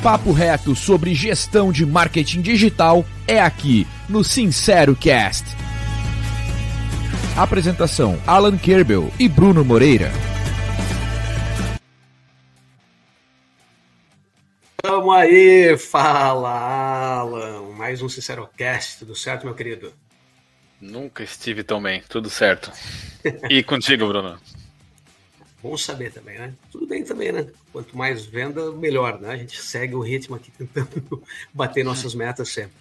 papo reto sobre gestão de marketing digital é aqui no Sincero Cast. Apresentação: Alan Kerbel e Bruno Moreira. Vamos aí, fala Alan, mais um Sincero Cast, tudo certo, meu querido? Nunca estive tão bem, tudo certo. E contigo, Bruno? Bom saber também, né? Tudo bem também, né? Quanto mais venda, melhor, né? A gente segue o ritmo aqui tentando bater nossas metas sempre.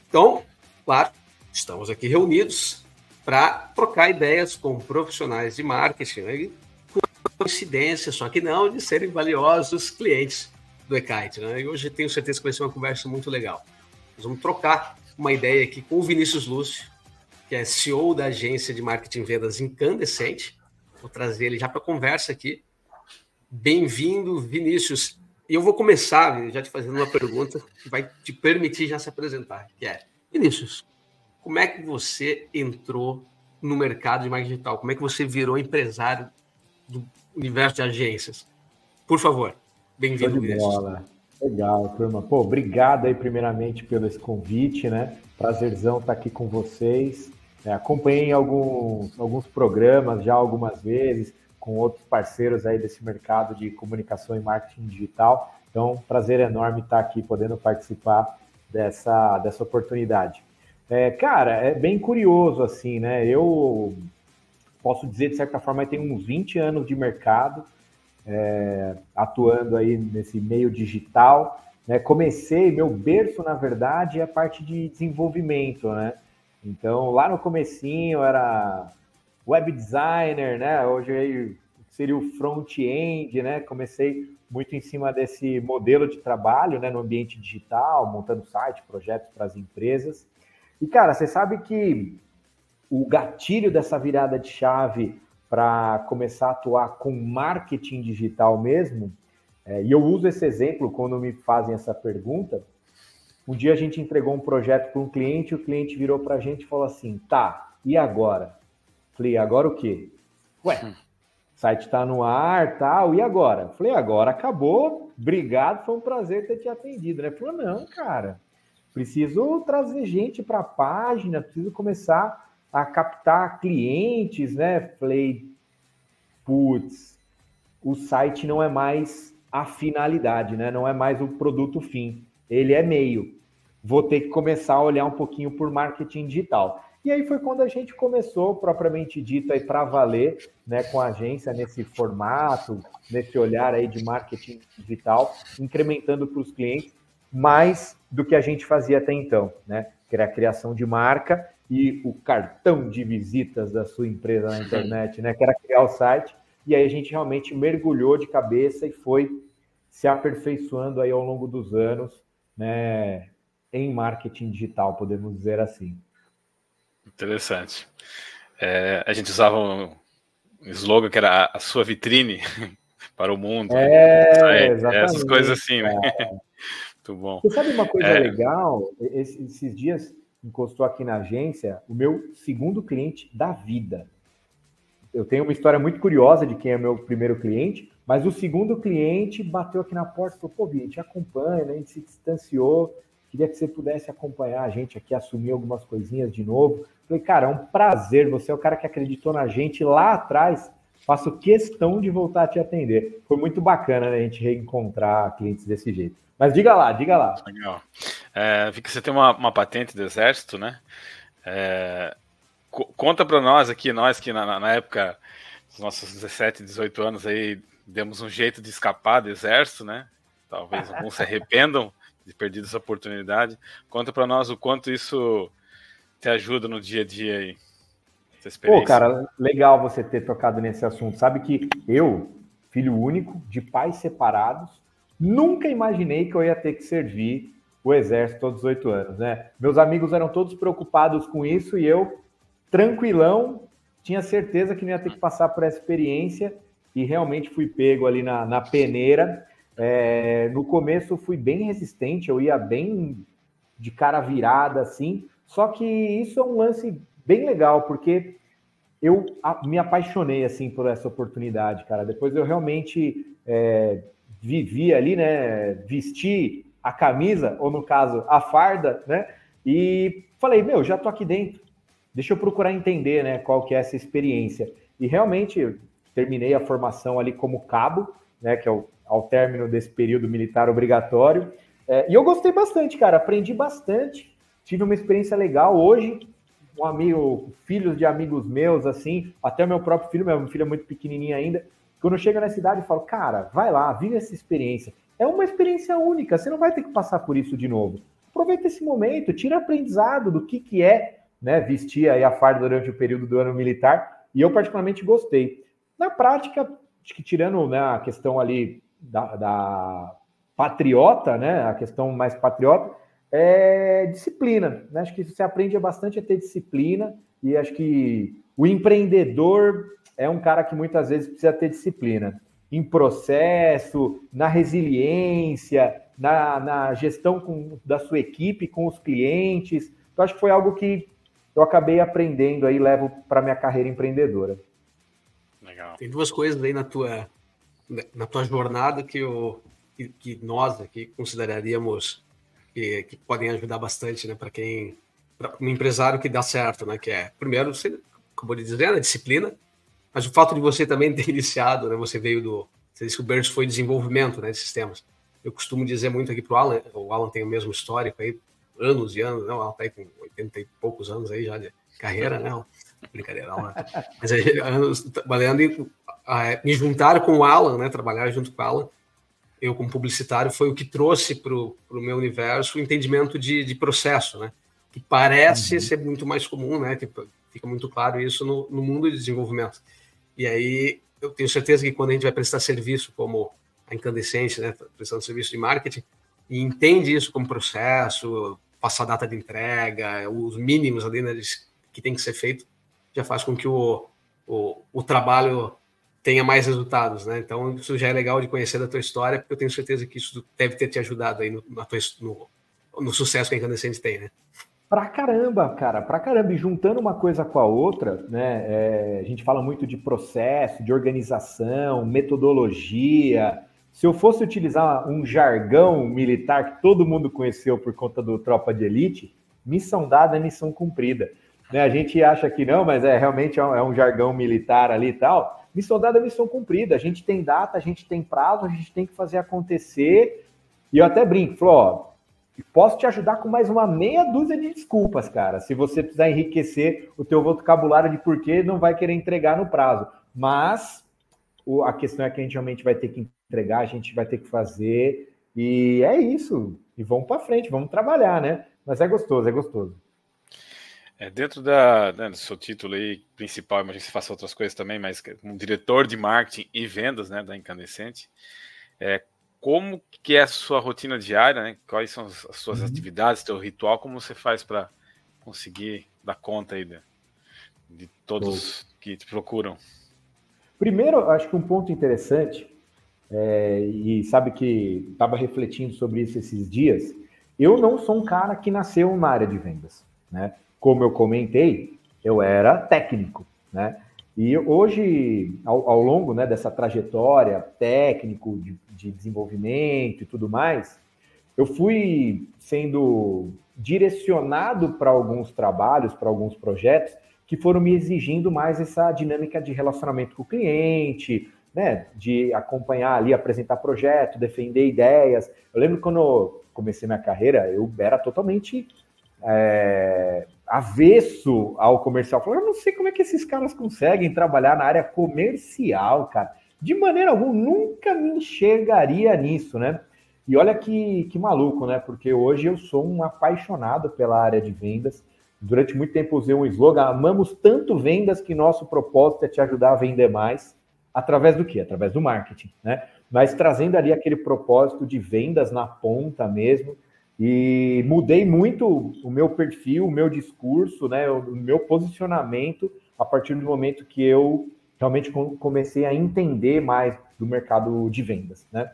Então, claro, estamos aqui reunidos para trocar ideias com profissionais de marketing, né? Coincidência, só que não, de serem valiosos clientes do eKite, né? E hoje tenho certeza que vai ser uma conversa muito legal. Nós vamos trocar uma ideia aqui com o Vinícius Lúcio, que é CEO da agência de marketing e vendas Incandescente. Vou trazer ele já para a conversa aqui. Bem-vindo, Vinícius. E eu vou começar já te fazendo uma pergunta que vai te permitir já se apresentar, que é: Vinícius, como é que você entrou no mercado de marketing digital? Como é que você virou empresário do universo de agências? Por favor, bem-vindo, Vinícius. Legal, turma. Pô, obrigado aí primeiramente pelo esse convite, né? Prazerzão estar aqui com vocês. Acompanhei alguns programas já algumas vezes com outros parceiros aí desse mercado de comunicação e marketing digital. Então, prazer enorme estar aqui podendo participar dessa oportunidade. Cara, é bem curioso assim, né? Eu posso dizer, de certa forma, eu tenho uns 20 anos de mercado, atuando aí nesse meio digital, né? Comecei, meu berço, na verdade, é a parte de desenvolvimento, né? Então, lá no comecinho eu era web designer, né? Hoje aí seria o front-end, né? Comecei muito em cima desse modelo de trabalho, né? No ambiente digital, montando site, projetos para as empresas. E, cara, você sabe que o gatilho dessa virada de chave para começar a atuar com marketing digital mesmo, e eu uso esse exemplo quando me fazem essa pergunta. Um dia a gente entregou um projeto para um cliente, o cliente virou para a gente e falou assim: tá, e agora? Falei: agora o quê? Ué, o site está no ar, tal, e agora? Falei: agora acabou, obrigado, foi um prazer ter te atendido, né? Falou: não, cara, preciso trazer gente para a página, preciso começar a captar clientes, né? Falei: putz, o site não é mais a finalidade, né? Não é mais o produto fim. Ele é meio. Vou ter que começar a olhar um pouquinho por marketing digital. E aí foi quando a gente começou, propriamente dito, aí para valer, né, com a agência nesse formato, nesse olhar aí de marketing digital, incrementando para os clientes mais do que a gente fazia até então, né? Que era a criação de marca e o cartão de visitas da sua empresa na internet, né? Que era criar o site. E aí a gente realmente mergulhou de cabeça e foi se aperfeiçoando aí ao longo dos anos, né, em marketing digital, podemos dizer assim. Interessante. A gente usava um slogan que era a sua vitrine para o mundo. Exatamente. Essas coisas assim, né? Muito bom. Você sabe uma coisa legal? Esses dias encostou aqui na agência o meu segundo cliente da vida. Eu tenho uma história muito curiosa de quem é meu primeiro cliente, mas o segundo cliente bateu aqui na porta e falou: pô, Bia, a gente acompanha, né? A gente se distanciou, queria que você pudesse acompanhar a gente aqui, assumir algumas coisinhas de novo. Falei: cara, é um prazer, você é o cara que acreditou na gente lá atrás, faço questão de voltar a te atender. Foi muito bacana, né, a gente reencontrar clientes desse jeito. Mas diga lá. Legal. Vi que você tem uma patente do Exército, né? Conta para nós aqui, nós que na época, dos nossos 17, 18 anos aí, demos um jeito de escapar do Exército, né? Talvez alguns se arrependam de perder essa oportunidade. Conta para nós o quanto isso te ajuda no dia a dia aí, essa experiência. Pô, cara, legal você ter tocado nesse assunto. Sabe que eu, filho único, de pais separados, nunca imaginei que eu ia ter que servir o Exército aos 18 anos, né? Meus amigos eram todos preocupados com isso e eu, tranquilão, tinha certeza que não ia ter que passar por essa experiência e realmente fui pego ali na peneira. No começo fui bem resistente, eu ia bem de cara virada, assim, só que isso é um lance bem legal, porque eu me apaixonei, assim, por essa oportunidade, cara. Depois eu realmente vivi ali, né, vestir a camisa, ou no caso, a farda, né, e falei, já tô aqui dentro, deixa eu procurar entender, né, qual que é essa experiência. E realmente eu terminei a formação ali como cabo, né, que é ao término desse período militar obrigatório, e eu gostei bastante, cara, aprendi bastante, tive uma experiência legal. Hoje, um amigo, filhos de amigos meus, assim, até o meu próprio filho, meu filho é muito pequenininho ainda, quando eu chego na cidade eu falo, cara, vai lá, vive essa experiência. É uma experiência única, você não vai ter que passar por isso de novo. Aproveita esse momento, tira aprendizado do que é, né, vestir aí a farda durante o período do ano militar, e eu particularmente gostei. Na prática, acho que tirando, né, a questão ali da patriota, né, a questão mais patriota, é disciplina, né? Acho que você aprende bastante a ter disciplina, e acho que o empreendedor é um cara que muitas vezes precisa ter disciplina em processo, na resiliência, na gestão da sua equipe, com os clientes. Então, acho que foi algo que eu acabei aprendendo aí, levo para minha carreira empreendedora. Legal. Tem duas coisas aí na tua jornada que nós aqui consideraríamos que podem ajudar bastante, né, para um empresário que dá certo, né, que é, primeiro, você acabou de dizer, a disciplina, mas o fato de você também ter iniciado, né, você disse que o berço foi desenvolvimento, né, de sistemas. Eu costumo dizer muito aqui pro Alan, o Alan tem o mesmo histórico aí, anos e anos, não, o Alan tá aí com 80 e poucos anos aí já de carreira, né, brincadeira, Alan. Mas anos trabalhando, me juntar com o Alan, né, trabalhar junto com o Alan, eu como publicitário, foi o que trouxe para o meu universo o entendimento de processo, né? Que parece ser muito mais comum, né? Que fica muito claro isso no mundo de desenvolvimento. E aí eu tenho certeza que quando a gente vai prestar serviço, como a Incandescente, né? Prestando serviço de marketing, e entende isso como processo, passar a data de entrega, os mínimos ali, né, que tem que ser feito, já faz com que o trabalho tenha mais resultados, né? Então, isso já é legal de conhecer da tua história, porque eu tenho certeza que isso deve ter te ajudado aí no sucesso que a Incandescente tem, né? Pra caramba, cara, pra caramba. E juntando uma coisa com a outra, né? A gente fala muito de processo, de organização, metodologia. Se eu fosse utilizar um jargão militar que todo mundo conheceu por conta do Tropa de Elite, missão dada é missão cumprida. Né? A gente acha que não, mas realmente é um jargão militar ali e tal. Missão dada é missão cumprida. A gente tem data, a gente tem prazo, a gente tem que fazer acontecer. E eu até brinco, falo, posso te ajudar com mais uma meia dúzia de desculpas, cara, se você precisar enriquecer o teu vocabulário de porquê não vai querer entregar no prazo. Mas a questão é que a gente realmente vai ter que entregar, a gente vai ter que fazer. E é isso. E vamos para frente, vamos trabalhar, né? Mas é gostoso, é gostoso. Dentro do seu título aí principal, imagino que você faça outras coisas também, mas como diretor de marketing e vendas, né, da Incandescente, como que é a sua rotina diária, né? Quais são as suas atividades, teu ritual, como você faz para conseguir dar conta aí de todos que te procuram? Primeiro, acho que um ponto interessante, e sabe que estava refletindo sobre isso esses dias, eu não sou um cara que nasceu na área de vendas, né? Como eu comentei, eu era técnico, né? E hoje, ao longo, né, dessa trajetória técnico de desenvolvimento e tudo mais, eu fui sendo direcionado para alguns trabalhos, para alguns projetos que foram me exigindo mais essa dinâmica de relacionamento com o cliente, né, de acompanhar ali, apresentar projeto, defender ideias. Eu lembro quando eu comecei minha carreira, eu era totalmente avesso ao comercial. Eu não sei como é que esses caras conseguem trabalhar na área comercial, cara. De maneira alguma, nunca me enxergaria nisso, né? E olha que maluco, né? Porque hoje eu sou um apaixonado pela área de vendas. Durante muito tempo usei um slogan: amamos tanto vendas que nosso propósito é te ajudar a vender mais. Através do quê? Através do marketing, né? Mas trazendo ali aquele propósito de vendas na ponta mesmo. E mudei muito o meu perfil, o meu discurso, né, o meu posicionamento a partir do momento que eu realmente comecei a entender mais do mercado de vendas, né?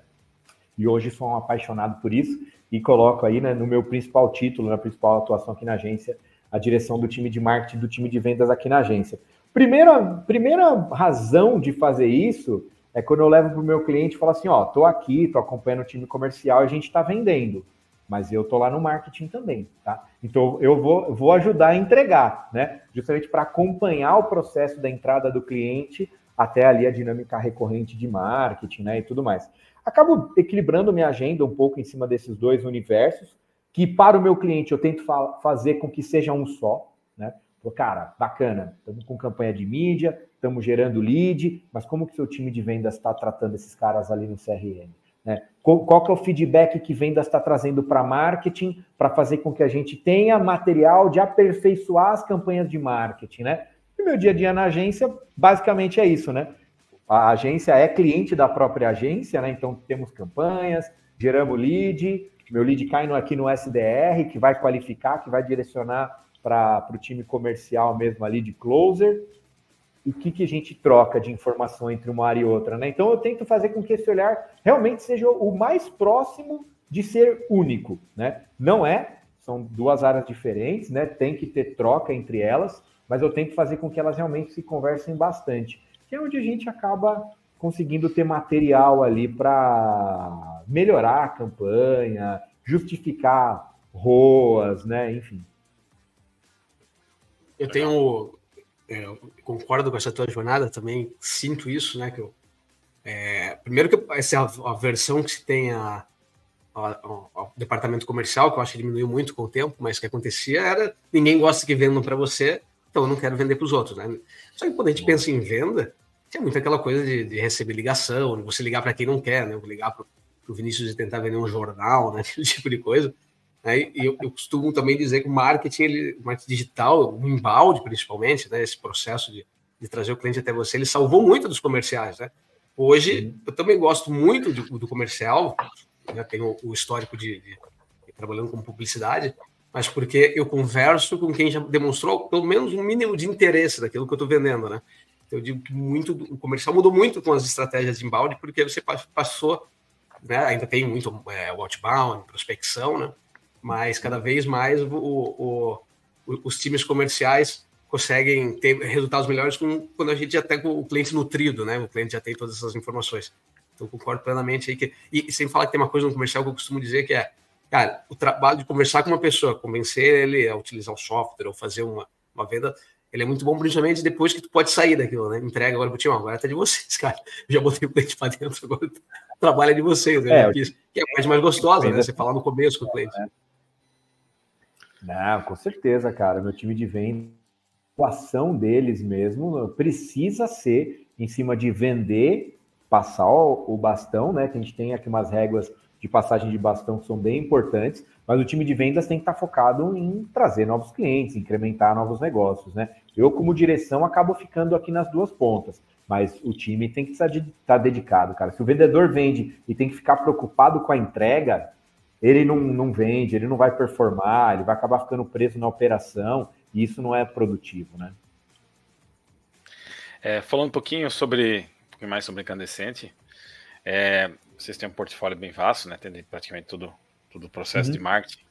E hoje sou um apaixonado por isso e coloco aí, né, no meu principal título, na principal atuação aqui na agência, a direção do time de marketing, do time de vendas aqui na agência. Primeira razão de fazer isso é quando eu levo para o meu cliente e falo assim, ó, tô aqui, tô acompanhando o time comercial, a gente está vendendo, mas eu tô lá no marketing também, tá? Então eu vou ajudar a entregar, né? Justamente para acompanhar o processo da entrada do cliente até ali a dinâmica recorrente de marketing, né, e tudo mais. Acabo equilibrando minha agenda um pouco em cima desses dois universos, que para o meu cliente eu tento fazer com que seja um só, né? Pô, cara, bacana, estamos com campanha de mídia, estamos gerando lead, mas como que seu time de vendas está tratando esses caras ali no CRM? Né? Qual que é o feedback que vendas está trazendo para marketing para fazer com que a gente tenha material de aperfeiçoar as campanhas de marketing, né? E meu dia a dia na agência, basicamente é isso, né? A agência é cliente da própria agência, né? Então temos campanhas, geramos lead, meu lead cai aqui no SDR, que vai qualificar, que vai direcionar para o time comercial mesmo ali de closer. E o que a gente troca de informação entre uma área e outra, né? Então eu tento fazer com que esse olhar realmente seja o mais próximo de ser único, né? Não é, são duas áreas diferentes, né? Tem que ter troca entre elas, mas eu tento fazer com que elas realmente se conversem bastante, que é onde a gente acaba conseguindo ter material ali para melhorar a campanha, justificar ROAS, né? Enfim. Eu concordo com essa tua jornada, também sinto isso, né? Primeiro que essa é a versão que se tem ao departamento comercial, que eu acho que diminuiu muito com o tempo, mas o que acontecia era ninguém gosta que vendam para você, então eu não quero vender para os outros, né? Só que quando a gente pensa em venda, tem muito aquela coisa de receber ligação, de você ligar para quem não quer, né? Eu vou ligar para o Vinícius e tentar vender um jornal, né? Esse tipo de coisa. E eu costumo também dizer que o marketing digital, o inbound principalmente, né, esse processo de trazer o cliente até você, ele salvou muito dos comerciais, né? Hoje, eu também gosto muito do comercial, né, tenho o histórico de trabalhando com publicidade, mas porque eu converso com quem já demonstrou pelo menos um mínimo de interesse daquilo que eu estou vendendo, né? Então, eu digo que o comercial mudou muito com as estratégias de inbound, porque você passou, né, ainda tem muito o outbound, prospecção, né? Mas cada vez mais os times comerciais conseguem ter resultados melhores quando a gente já tem o cliente nutrido, né? O cliente já tem todas essas informações. Então, concordo plenamente aí e sem falar que tem uma coisa no comercial que eu costumo dizer que é, cara, o trabalho de conversar com uma pessoa, convencer ele a utilizar o software ou fazer uma venda, ele é muito bom, principalmente depois que tu pode sair daquilo, né? Entrega agora pro time, agora tá de vocês, cara. Eu já botei o cliente para dentro, agora o trabalho é de vocês, né? Que é a parte mais gostosa, né? Você falar no começo com o cliente. Não, com certeza, cara. Meu time de venda, a ação deles mesmo precisa ser em cima de vender, passar o bastão, né? Que a gente tem aqui umas regras de passagem de bastão que são bem importantes, mas o time de vendas tem que estar focado em trazer novos clientes, incrementar novos negócios, né? Eu, como direção, acabo ficando aqui nas duas pontas, mas o time tem que estar dedicado, cara. Se o vendedor vende e tem que ficar preocupado com a entrega, ele não vende, ele não vai performar, ele vai acabar ficando preso na operação, e isso não é produtivo, né? Falando um pouquinho mais sobre Incandescente, vocês têm um portfólio bem vasto, né? Tem praticamente todo o processo de marketing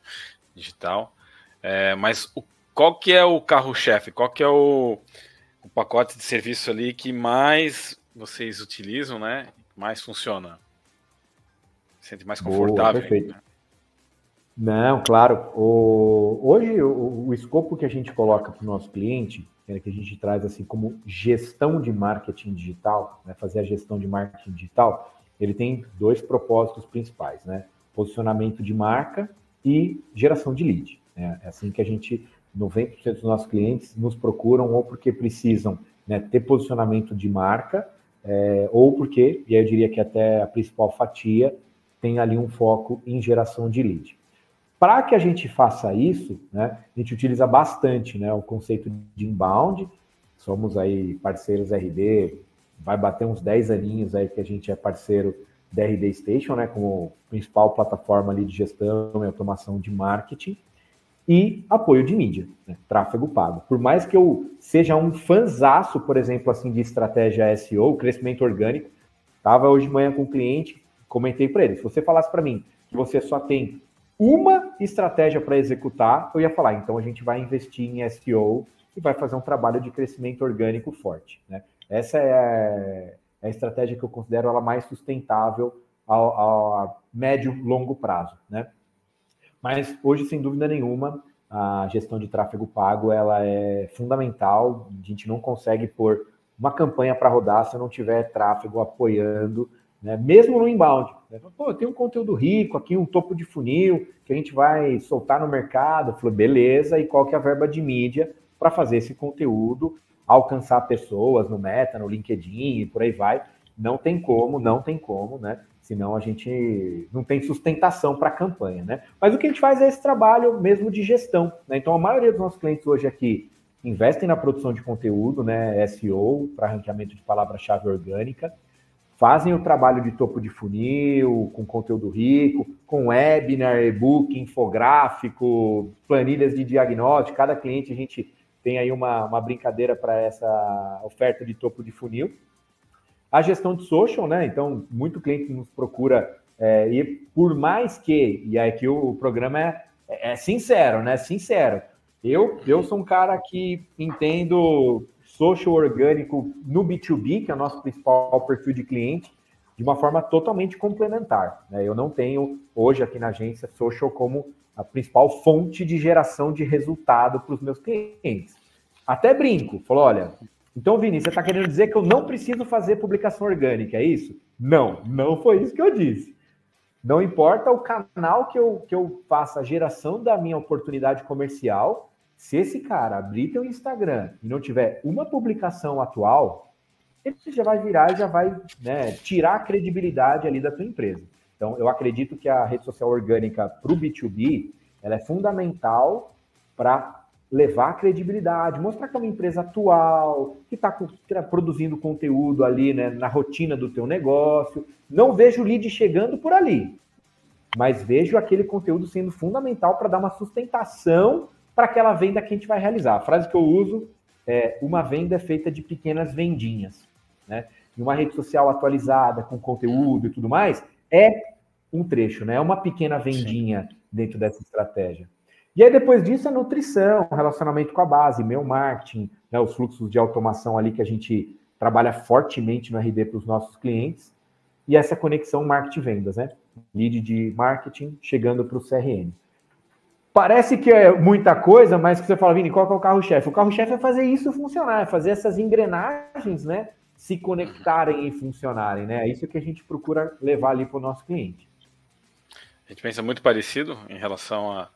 digital, mas qual que é o carro-chefe? Qual que é o pacote de serviço ali que mais vocês utilizam, né? Mais funciona? Se sente mais confortável? Perfeito. Né? Não, claro. Hoje, o escopo que a gente coloca para o nosso cliente, que a gente traz assim como gestão de marketing digital, né, fazer a gestão de marketing digital, ele tem dois propósitos principais, né? Posicionamento de marca e geração de lead. Né? É assim que 90% dos nossos clientes nos procuram ou porque precisam, né, ter posicionamento de marca, ou porque, e aí eu diria que até a principal fatia, tem ali um foco em geração de lead. Para que a gente faça isso, né, a gente utiliza bastante, né, o conceito de inbound. Somos aí parceiros RD, vai bater uns 10 aninhos aí que a gente é parceiro da RD Station, né, como principal plataforma ali de gestão e automação de marketing, e apoio de mídia, né, tráfego pago. Por mais que eu seja um fanzaço, por exemplo, assim, de estratégia SEO, crescimento orgânico, estava hoje de manhã com um cliente, comentei para ele, se você falasse para mim que você só tem uma estratégia para executar, eu ia falar, então a gente vai investir em SEO e vai fazer um trabalho de crescimento orgânico forte, né? Essa é a estratégia que eu considero ela mais sustentável a médio e longo prazo, né? Mas hoje, sem dúvida nenhuma, a gestão de tráfego pago ela é fundamental. A gente não consegue pôr uma campanha para rodar se não tiver tráfego apoiando, né? Mesmo no inbound. Né? Pô, tem um conteúdo rico aqui, um topo de funil que a gente vai soltar no mercado. Eu falei, beleza, e qual que é a verba de mídia para fazer esse conteúdo alcançar pessoas no Meta, no LinkedIn e por aí vai? Não tem como, né? Senão a gente não tem sustentação para a campanha, né? Mas o que a gente faz é esse trabalho mesmo de gestão, né? Então a maioria dos nossos clientes hoje aqui investem na produção de conteúdo, né? SEO, para ranqueamento de palavra-chave orgânica, fazem o trabalho de topo de funil, com conteúdo rico, com webinar, e-book, infográfico, planilhas de diagnóstico. Cada cliente a gente tem aí uma brincadeira para essa oferta de topo de funil. A gestão de social, né? Então, muito cliente nos procura, e por mais que, e aí que o programa é sincero, né? Sincero. Eu sou um cara que entendo social orgânico no B2B, que é o nosso principal perfil de cliente, de uma forma totalmente complementar, né? Eu não tenho, hoje aqui na agência, social como a principal fonte de geração de resultado para os meus clientes. Até brinco, falo, olha... Então, Vini, você está querendo dizer que eu não preciso fazer publicação orgânica, é isso? Não, não foi isso que eu disse. Não importa o canal que eu faça a geração da minha oportunidade comercial, se esse cara abrir teu Instagram e não tiver uma publicação atual, ele já vai virar e já vai, né, tirar a credibilidade ali da tua empresa. Então, eu acredito que a rede social orgânica para o B2B, ela é fundamental para levar a credibilidade, mostrar que é uma empresa atual, que está produzindo conteúdo ali, né, na rotina do teu negócio. Não vejo o lead chegando por ali, mas vejo aquele conteúdo sendo fundamental para dar uma sustentação para aquela venda que a gente vai realizar. A frase que eu uso é: uma venda é feita de pequenas vendinhas, né? E uma rede social atualizada, com conteúdo e tudo mais, é um trecho, né? É uma pequena vendinha dentro dessa estratégia. E aí, depois disso, a nutrição, relacionamento com a base, e-mail marketing, né, os fluxos de automação ali que a gente trabalha fortemente no RD para os nossos clientes, e essa conexão marketing-vendas, né? Lead de marketing chegando para o CRM. Parece que é muita coisa, mas que você fala, Vini, qual que é o carro-chefe? O carro-chefe é fazer isso funcionar, é fazer essas engrenagens, né, se conectarem e funcionarem, né? É isso que a gente procura levar ali para o nosso cliente. A gente pensa muito parecido em relação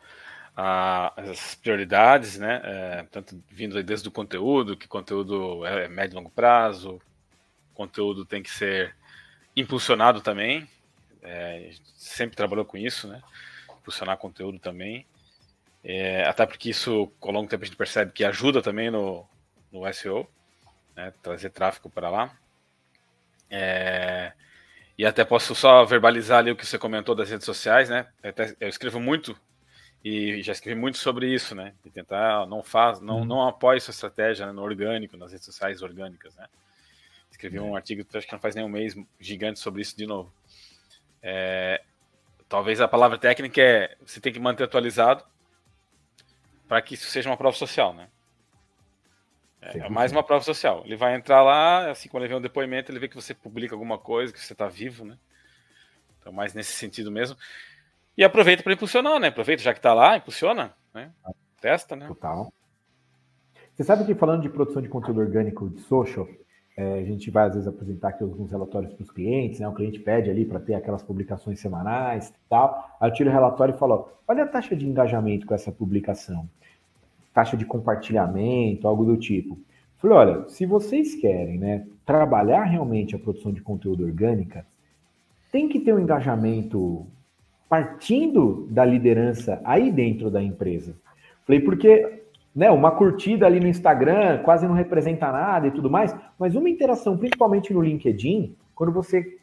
as prioridades, né? Tanto vindo desde o conteúdo, que conteúdo é médio e longo prazo, conteúdo tem que ser impulsionado também, sempre trabalhou com isso, né? Impulsionar conteúdo também, até porque isso, ao longo do tempo, a gente percebe que ajuda também no SEO, né? Trazer tráfego para lá. E até posso só verbalizar ali o que você comentou das redes sociais, né? Eu escrevo muito e já escrevi muito sobre isso, né? De tentar não apoie sua estratégia, né, no orgânico, nas redes sociais orgânicas, né? Escrevi um artigo, acho que não faz nem um mês, gigante sobre isso de novo. Talvez a palavra técnica você tem que manter atualizado para que isso seja uma prova social, né? É mais uma prova social. Ele vai entrar lá, assim, quando ele vê um depoimento, ele vê que você publica alguma coisa, que você está vivo, né? Então, mais nesse sentido mesmo. E aproveita para impulsionar, né? Aproveita, já que está lá, impulsiona, né? Testa, né? Total. Você sabe que, falando de produção de conteúdo orgânico de social, a gente vai às vezes apresentar aqui alguns relatórios para os clientes, né? O cliente pede ali para ter aquelas publicações semanais e tal. Aí eu tiro o relatório e falo, olha a taxa de engajamento com essa publicação, taxa de compartilhamento, algo do tipo. Falei, olha, se vocês querem, né, trabalhar realmente a produção de conteúdo orgânica, tem que ter um engajamento partindo da liderança aí dentro da empresa. Falei, porque, né, uma curtida ali no Instagram quase não representa nada e tudo mais, mas uma interação, principalmente no LinkedIn, quando você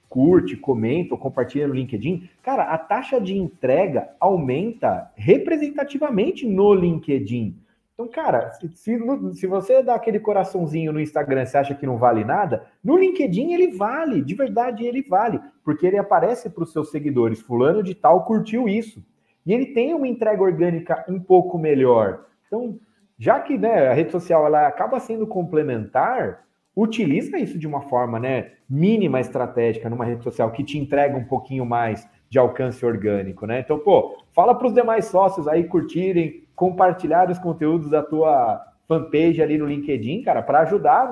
curte, comenta ou compartilha no LinkedIn, cara, a taxa de entrega aumenta representativamente no LinkedIn. Então, cara, se você dá aquele coraçãozinho no Instagram, você acha que não vale nada, no LinkedIn ele vale, de verdade ele vale, porque ele aparece para os seus seguidores, fulano de tal curtiu isso. E ele tem uma entrega orgânica um pouco melhor. Então, já que, né, a rede social ela acaba sendo complementar, utiliza isso de uma forma, né, mínima estratégica numa rede social que te entrega um pouquinho mais de alcance orgânico, né? Então, pô, fala para os demais sócios aí curtirem, compartilhar os conteúdos da tua fanpage ali no LinkedIn, cara, para ajudar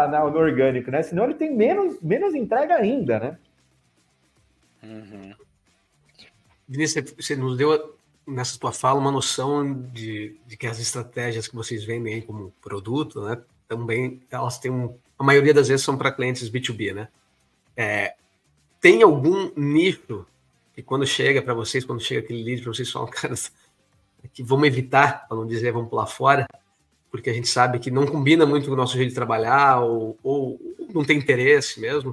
no orgânico, né? Senão ele tem menos entrega ainda, né? Uhum. Vinícius, você nos deu nessa tua fala uma noção de que as estratégias que vocês vendem aí como produto, né, também elas têm a maioria das vezes são para clientes B2B, né? Tem algum nicho que quando chega aquele lead para vocês, falam, cara, que vamos evitar, para não dizer vamos pular fora, porque a gente sabe que não combina muito com o nosso jeito de trabalhar ou não tem interesse mesmo?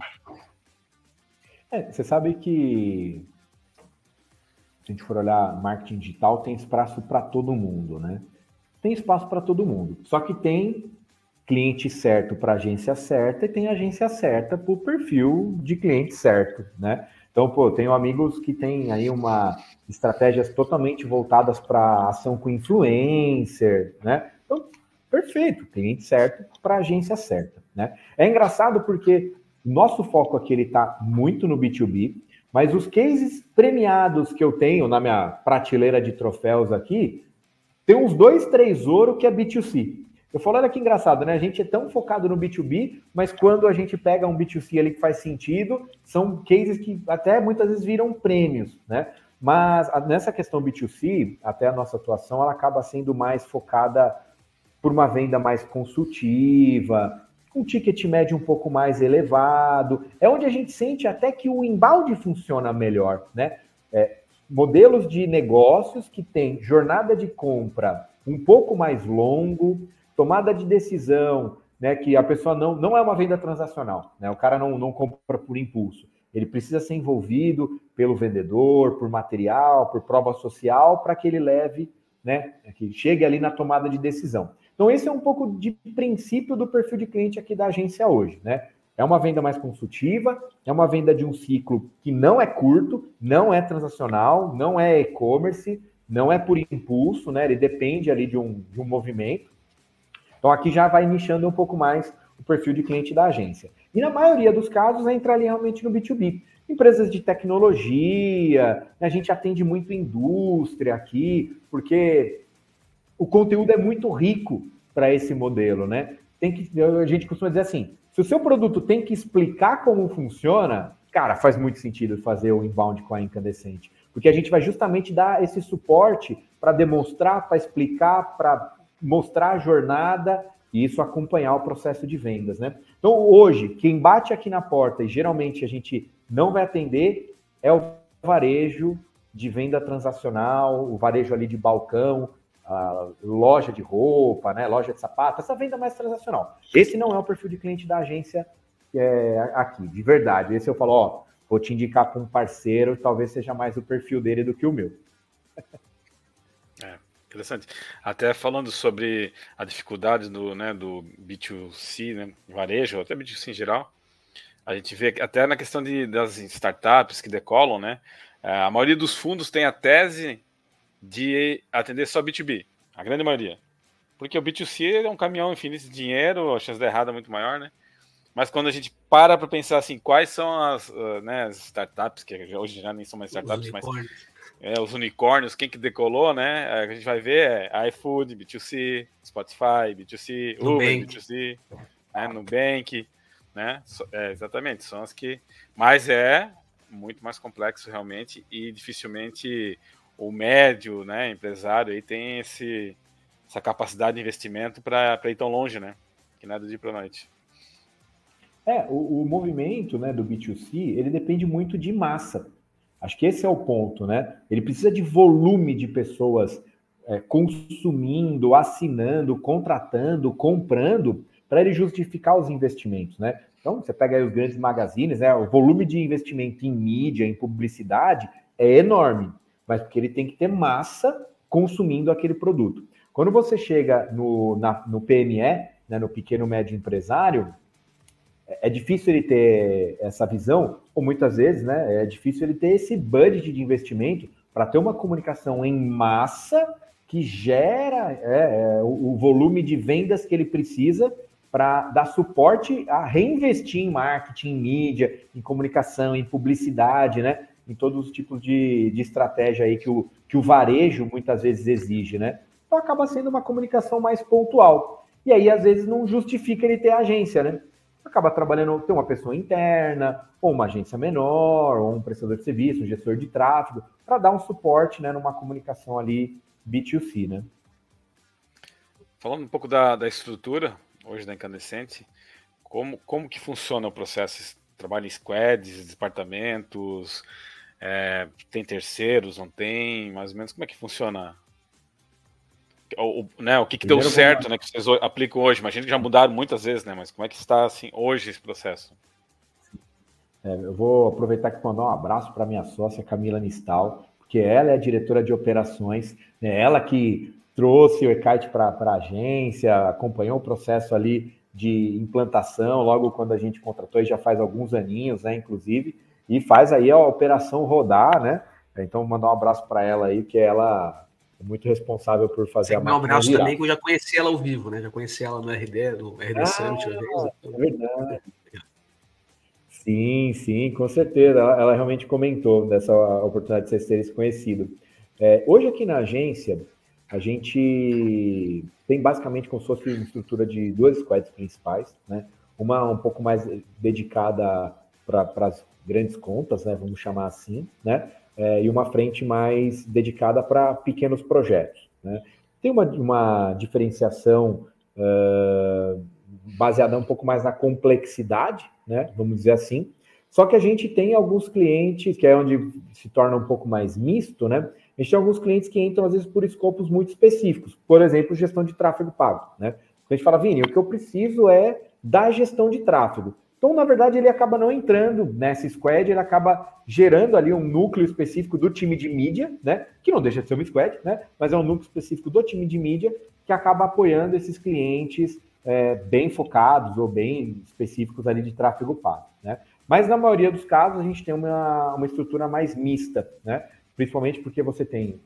Você sabe que se a gente for olhar marketing digital, tem espaço para todo mundo, né? Tem espaço para todo mundo. Só que tem cliente certo para agência certa e tem agência certa para o perfil de cliente certo, né? Então, pô, tenho amigos que têm aí estratégias totalmente voltadas para ação com influencer, né? Então, perfeito, cliente certo para agência certa, né? É engraçado porque o nosso foco aqui, ele está muito no B2B, mas os cases premiados que eu tenho na minha prateleira de troféus aqui, tem uns 2, 3 ouro que é B2C. Eu falo, olha que engraçado, né? A gente é tão focado no B2B, mas quando a gente pega um B2C ali que faz sentido, são cases que até muitas vezes viram prêmios, né? Mas nessa questão B2C, até a nossa atuação, ela acaba sendo mais focada por uma venda mais consultiva, um ticket médio um pouco mais elevado. É onde a gente sente até que o embalde funciona melhor, né? Modelos de negócios que têm jornada de compra um pouco mais longo, tomada de decisão, né, que a pessoa não é uma venda transacional, né? O cara não compra por impulso. Ele precisa ser envolvido pelo vendedor, por material, por prova social, para que ele leve, né, que chegue ali na tomada de decisão. Então, esse é um pouco de princípio do perfil de cliente aqui da agência hoje, né? É uma venda mais consultiva, é uma venda de um ciclo que não é curto, não é transacional, não é e-commerce, não é por impulso, né? Ele depende ali de um movimento. Então, aqui já vai nichando um pouco mais o perfil de cliente da agência. E na maioria dos casos, entra ali realmente no B2B. Empresas de tecnologia, a gente atende muito indústria aqui, porque o conteúdo é muito rico para esse modelo, né? A gente costuma dizer assim, se o seu produto tem que explicar como funciona, cara, faz muito sentido fazer o inbound com a Incandescente, porque a gente vai justamente dar esse suporte para demonstrar, para explicar, para mostrar a jornada e isso acompanhar o processo de vendas, né? Então, hoje, quem bate aqui na porta e geralmente a gente não vai atender é o varejo de venda transacional, o varejo ali de balcão, a loja de roupa, né, loja de sapato, essa venda mais transacional. Esse não é o perfil de cliente da agência aqui, de verdade. Esse eu falo, ó, vou te indicar para um parceiro, talvez seja mais o perfil dele do que o meu. Interessante. Até falando sobre a dificuldade do B2C, né, varejo, até B2C em geral, a gente vê até na questão das startups que decolam, né, a maioria dos fundos tem a tese de atender só B2B, a grande maioria. Porque o B2C é um caminhão infinito de dinheiro, a chance de errado é muito maior, né? Mas quando a gente para pensar assim, quais são as startups, que hoje já nem são mais startups, mas os unicórnios, quem que decolou, né? A gente vai ver iFood, B2C, Spotify, B2C, Uber, B2C, né? Nubank, né? Exatamente, são as que... Mas é muito mais complexo realmente e dificilmente o médio, né, empresário aí tem essa capacidade de investimento para ir tão longe, né? Que nada de dia para noite. O movimento, né, do B2C, ele depende muito de massa. Acho que esse é o ponto, né? Ele precisa de volume de pessoas consumindo, assinando, contratando, comprando, para ele justificar os investimentos, né? Então, você pega aí os grandes magazines, né? O volume de investimento em mídia, em publicidade, é enorme, mas porque ele tem que ter massa consumindo aquele produto. Quando você chega no PME, né, no pequeno médio empresário, é difícil ele ter essa visão, ou muitas vezes, né, é difícil ele ter esse budget de investimento para ter uma comunicação em massa que gera o volume de vendas que ele precisa para dar suporte a reinvestir em marketing, em mídia, em comunicação, em publicidade, né? Em todos os tipos de estratégia aí que o varejo muitas vezes exige, né? Então acaba sendo uma comunicação mais pontual. E aí, às vezes, não justifica ele ter agência, né? Acaba trabalhando, tem uma pessoa interna, ou uma agência menor, ou um prestador de serviço, um gestor de tráfego, para dar um suporte, né, numa comunicação ali B2C, né? Falando um pouco da estrutura hoje da Incandescente, como que funciona o processo? Trabalha em squads, departamentos, tem terceiros, não tem? Mais ou menos, como é que funciona? O que deu certo, né, que vocês aplicam hoje? Imagino que já mudaram muitas vezes, né? Mas como é que está assim, hoje esse processo? Eu vou aproveitar que mandar um abraço para minha sócia Camila Nistal, porque ela é a diretora de operações, né? Ela que trouxe o e-kite para a agência, acompanhou o processo ali de implantação, logo quando a gente contratou, e já faz alguns aninhos, né, inclusive, e faz aí a operação rodar, né? Então, mandar um abraço para ela aí, que ela é muito responsável por fazer a máquina um abraço virar. também, que eu já conheci ela ao vivo, né? Já conheci ela no RD Summit uma vez. É verdade. Sim, com certeza. Ela realmente comentou dessa oportunidade de vocês terem se conhecido. Hoje aqui na agência, a gente tem basicamente como se fosse uma estrutura de 2 squads principais, né? Uma um pouco mais dedicada para as grandes contas, né? Vamos chamar assim, né? E uma frente mais dedicada para pequenos projetos, né? Tem uma diferenciação baseada um pouco mais na complexidade, né? Vamos dizer assim. Só que a gente tem alguns clientes, que é onde se torna um pouco mais misto, né? A gente tem alguns clientes que entram, às vezes, por escopos muito específicos. Por exemplo, gestão de tráfego pago, né? A gente fala, Vini, o que eu preciso é da gestão de tráfego. Então, na verdade, ele acaba não entrando nessa squad, ele acaba gerando ali um núcleo específico do time de mídia, né? Que não deixa de ser uma squad, né? Mas é um núcleo específico do time de mídia que acaba apoiando esses clientes bem focados ou bem específicos ali de tráfego pago, né? Mas, na maioria dos casos, a gente tem uma estrutura mais mista, né? Principalmente porque você tem,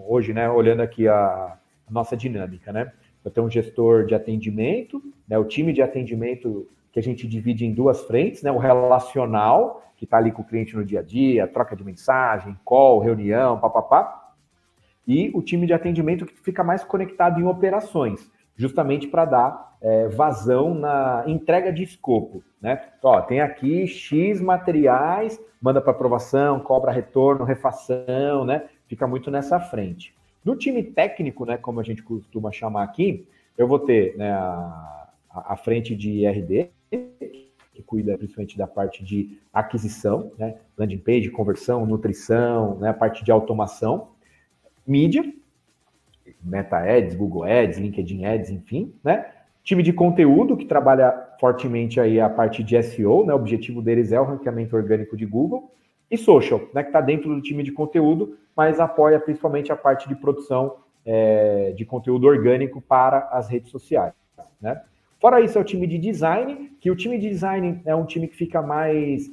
hoje, né, olhando aqui a nossa dinâmica, né? Eu tenho um gestor de atendimento, né, o time de atendimento que a gente divide em 2 frentes, né? O relacional, que está ali com o cliente no dia a dia, troca de mensagem, call, reunião, papapá. E o time de atendimento que fica mais conectado em operações, justamente para dar vazão na entrega de escopo, né? Então, tem aqui X materiais, manda para aprovação, cobra retorno, refação, né? Fica muito nessa frente. No time técnico, né, como a gente costuma chamar aqui, eu vou ter, né, a frente de RD, que cuida principalmente da parte de aquisição, né? Landing page, conversão, nutrição, né? A parte de automação, mídia, Meta Ads, Google Ads, LinkedIn Ads, enfim, né? Time de conteúdo, que trabalha fortemente aí a parte de SEO, né? O objetivo deles é o ranqueamento orgânico de Google. E social, né? Que está dentro do time de conteúdo, mas apoia principalmente a parte de produção de conteúdo orgânico para as redes sociais, né? Fora isso, é o time de design, que o time de design é um time que fica mais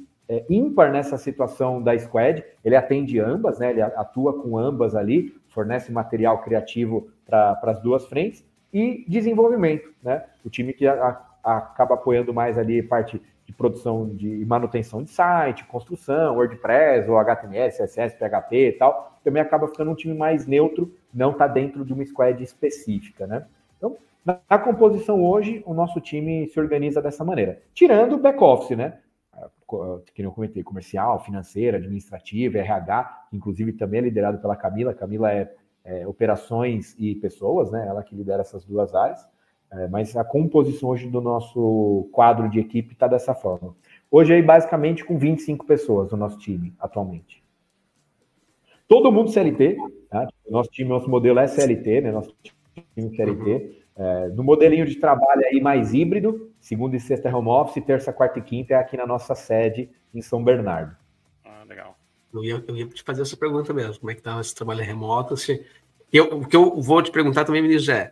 ímpar nessa situação da squad. Ele atende ambas, né? Ele atua com ambas ali, fornece material criativo para as 2 frentes, e desenvolvimento, né? O time que acaba apoiando mais ali parte de produção de manutenção de site, construção, WordPress, ou HTML, CSS, PHP e tal, também acaba ficando um time mais neutro, não está dentro de uma squad específica, né? Então, na composição hoje, o nosso time se organiza dessa maneira, tirando o back-office, né? Que eu comentei, comercial, financeira, administrativa, RH, que inclusive também é liderado pela Camila. Camila é operações e pessoas, né? Ela que lidera essas 2 áreas. Mas a composição hoje do nosso quadro de equipe está dessa forma. Hoje, aí, basicamente, com 25 pessoas no nosso time, atualmente. Todo mundo CLT, tá? Nosso modelo é CLT, né? Nosso time CLT. No modelinho de trabalho aí mais híbrido, segunda e sexta é home office, terça, quarta e quinta é aqui na nossa sede em São Bernardo. Legal. Eu ia te fazer essa pergunta mesmo, como é que está esse trabalho remoto? O que eu vou te perguntar também, Vinícius,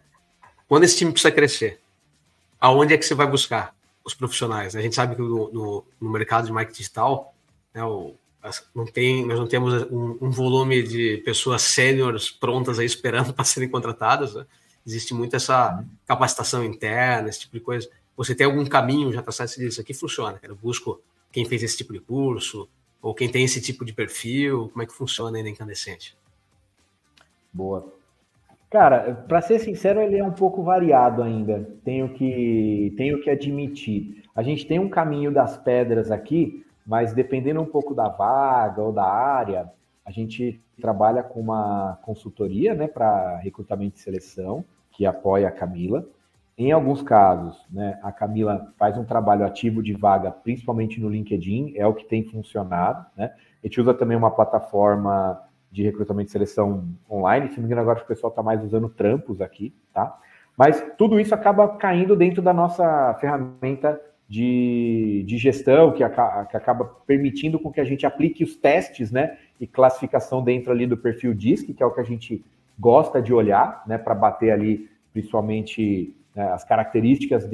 quando esse time precisa crescer, aonde é que você vai buscar os profissionais? A gente sabe que no mercado de marketing digital, né, nós não temos um volume de pessoas sêniores prontas aí esperando para serem contratadas, né? Existe muito essa capacitação interna, esse tipo de coisa. Você tem algum caminho já traçado, você diz, isso aqui funciona, cara, eu busco quem fez esse tipo de curso, ou quem tem esse tipo de perfil, como é que funciona aí na Incandescente? Boa. Cara, para ser sincero, ele é um pouco variado ainda, tenho que admitir. A gente tem um caminho das pedras aqui, mas dependendo um pouco da vaga ou da área, a gente trabalha com uma consultoria, né, para recrutamento e seleção, que apoia a Camila. Em alguns casos, né, a Camila faz um trabalho ativo de vaga, principalmente no LinkedIn, é o que tem funcionado, né? A gente usa também uma plataforma de recrutamento e seleção online, se não me engano agora o pessoal está mais usando Trampos aqui, tá? Mas tudo isso acaba caindo dentro da nossa ferramenta de gestão, que acaba permitindo com que a gente aplique os testes, né, e classificação dentro ali do perfil DISC, que é o que a gente gosta de olhar, né, para bater ali, principalmente, né, as características